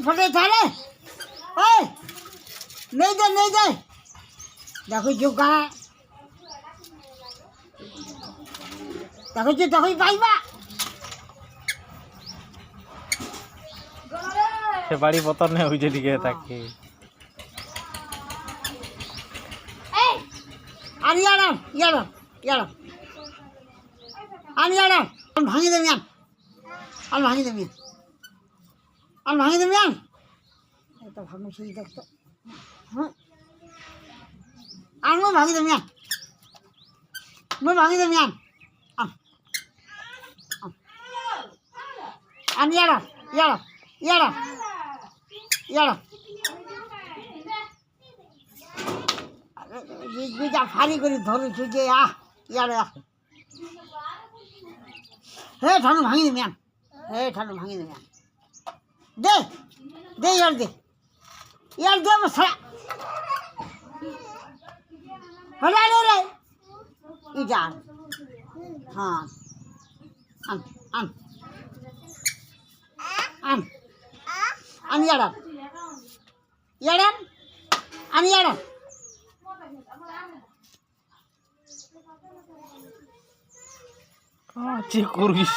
फटे थाले ओए नहीं दे देखो जो का देखो पाइबा সে বাড়ি পতনে হইছে দিকে তাকে এই আনি ইয়াড়া আনি ইয়াড়া ভাঙি দেবি আন ভাঙি দেবি এটা ভাঙি সেই দেখতো হ্যাঁ আনমো ভাঙি দেবি মই ভাঙি দেবি আন ইয়াড়া যা ফারি করে ধরেছি যে ইয়াড়া হে ঠানু ভাঙি দেবি দে ইয়ার দে মশলা হলা রে ইটা হ্যাঁ আন ইয়াড়া যে করিস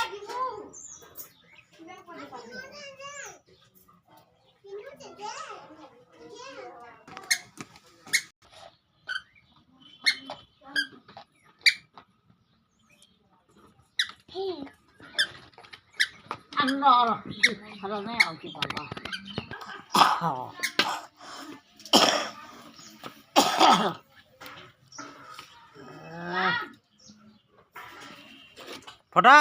ফটা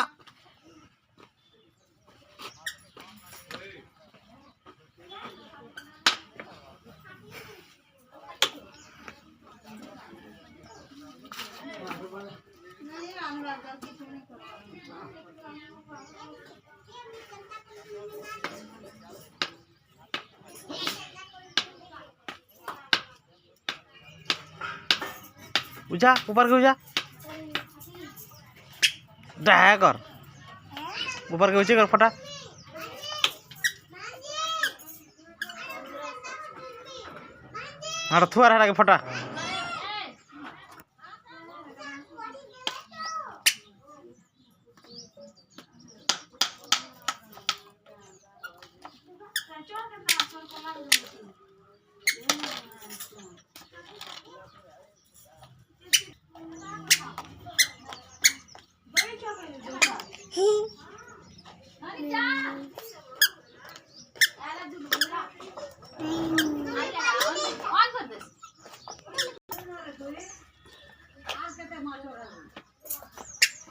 उजा ऊपर के उजा डाया कर ऊपर के ऊंचे कर फटा हाँ थुआ रहा के फटा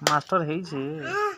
मास्टर है